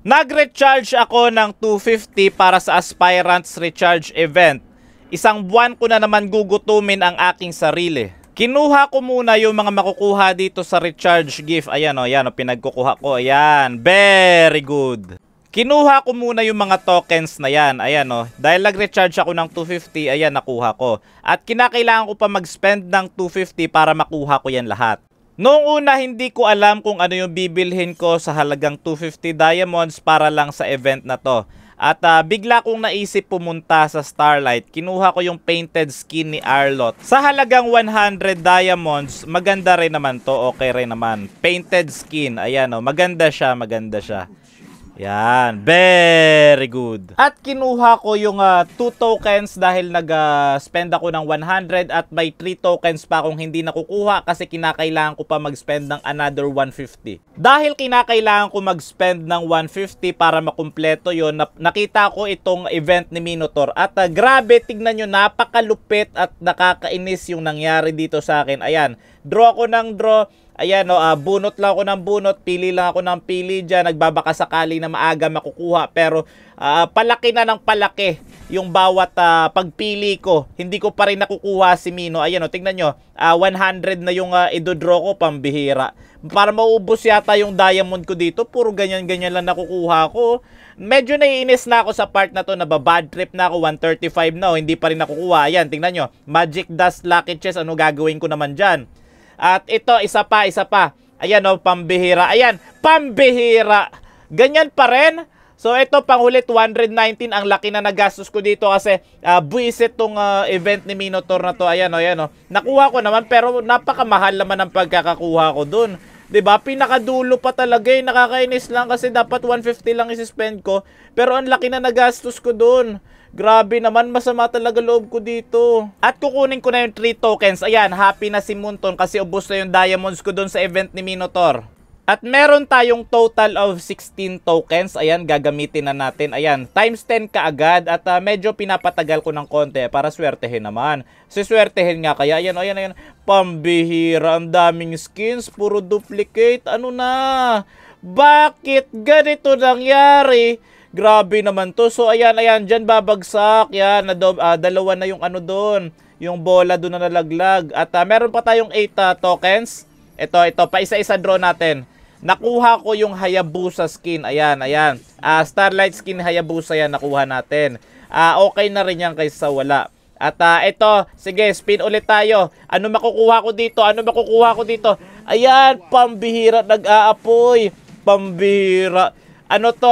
Nag-recharge ako ng 250 para sa Aspirants Recharge Event. Isang buwan ko na naman gugutumin ang aking sarili. Kinuha ko muna yung mga makukuha dito sa recharge gift. Ayan o, pinagkukuha ko. Ayan, very good. Kinuha ko muna yung mga tokens na yan. Ayan o, dahil nag-recharge ako ng 250, ayan, nakuha ko. At kinakailangan ko pa mag-spend ng 250 para makuha ko yan lahat. Noong una, hindi ko alam kung ano yung bibilhin ko sa halagang 250 diamonds para lang sa event na to. At bigla kong naisip pumunta sa Starlight. Kinuha ko yung painted skin ni Arlott. Sa halagang 100 diamonds, maganda rin naman to. Okay rin naman. Painted skin. Ayan o, maganda siya, maganda siya. Yan, very good. At kinuha ko yung 2 tokens dahil nag-spend ako ng 100 at may 3 tokens pa akong hindi nakukuha kasi kinakailangan ko pa mag-spend ng another 150. Dahil kinakailangan ko mag-spend ng 150 para makumpleto yon, nakita ko itong event ni Minotaur at grabe, tignan nyo, napakalupit at nakakainis yung nangyari dito sa akin. Ayan, draw ako ng draw. Ayan o, bunot lang ako ng bunot, pili lang ako ng pili dyan, nagbabaka sakali na maaga makukuha. Pero palaki na ng palaki yung bawat pagpili ko. Hindi ko pa rin nakukuha si Mino. Ayan o, tingnan nyo, 100 na yung idodraw ko, pambihira. Para maubos yata yung diamond ko dito, puro ganyan-ganyan lang nakukuha ko. Medyo naiinis na ako sa part na to, nababad trip na ako, 135 na o, hindi pa rin nakukuha. Ayan, tingnan nyo, Magic Dust Lucky Chest, ano gagawin ko naman dyan? At ito, isa pa. Ayan o, pambihira. Ayan, pambihira. Ganyan pa rin. So ito, panghuli, 219. Ang laki na nagastos ko dito kasi buwisit tong event ni Minotaur na to. Ayan o. Nakuha ko naman pero napakamahal naman ang pagkakakuha ko dun. 'Di ba? Pinakadulo pa talaga eh. Nakakainis lang kasi dapat 150 lang i-spend ko. Pero ang laki na nagastos ko dun. Grabe naman, masama talaga loob ko dito. At kukunin ko na yung 3 tokens. Ayan, happy na si Munton kasi ubos na yung diamonds ko dun sa event ni Minotaur. At meron tayong total of 16 tokens. Ayan, gagamitin na natin. Ayan, times 10 kaagad. At medyo pinapatagal ko ng konti para swertehin naman. Siswertehin nga kaya. Ayan, ayan. Pambihira, ang daming skins. Puro duplicate. Ano na? Bakit ganito nangyari? Grabe naman to. So ayan, dyan babagsak. Yan, dalawa na yung ano doon. Yung bola doon na nalaglag. At meron pa tayong 8 tokens. Ito, pa isa-isa draw natin. Nakuha ko yung Hayabusa skin. Ayan. Starlight skin Hayabusa yan, nakuha natin. Okay na rin yan kaysa wala. At ito, sige, spin ulit tayo. Ano makukuha ko dito? Ayan, pambihira, nag-aapoy. Pambihira. Ano to,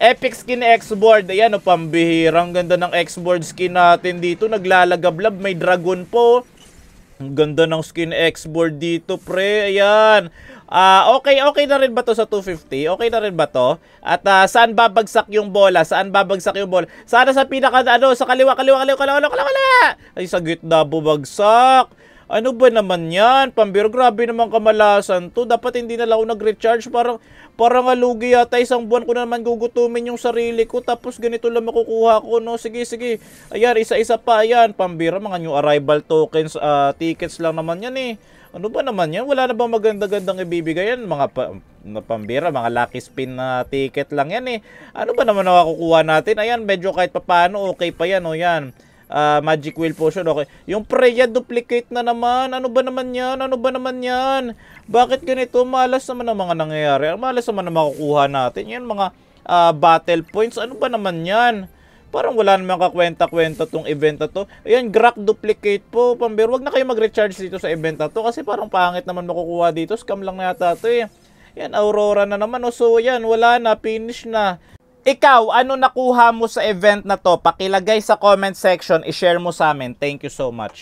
Epic Skin X-Board. Ayan, pambihira. Ang ganda ng X-Board skin natin dito. Naglalagablab, may dragon po. Ang ganda ng skin X-Board dito, pre. Ayan. Okay na rin ba to sa 250? Okay na rin ba to? At saan babagsak yung bola? Sana sa pinaka, sa kaliwa. Ay, sa gitna bubagsak. Ano ba naman yan? Pambiro, grabe naman kamalasan to. Dapat hindi na lang ako nag-recharge. Parang alugi yata. Isang buwan ko na naman gugutumin yung sarili ko. Tapos ganito lang makukuha ko, no? Sige. Ayan, isa-isa pa. Ayan, pambiro, mga new arrival tokens, tickets lang naman yan eh. Ano ba naman yan? Wala na bang maganda-gandang ibibigay yan? Mga pambira, mga lucky spin na ticket lang yan eh. Ano ba naman nakakukuha natin? Ayan, medyo kahit papano, okay pa yan, o yan. Magic Wheel Potion, okay. Yung Freya duplicate na naman. Ano ba naman yan? Bakit ganito? Malas naman ang mga nangyayari. Malas naman ang makukuha natin. Yan, mga battle points. Ano ba naman yan? Parang wala naman kakwenta-kwenta tong event na to. Ayan, Grak duplicate po. Pambir, wag na kayo mag-recharge dito sa event na to kasi parang pangit naman makukuha dito. Scam lang na yata to eh. Yan, Aurora na naman. So yan, wala na. Finish na. Ikaw, ano nakuha mo sa event na to? Pakilagay sa comment section, i-share mo sa amin. Thank you so much.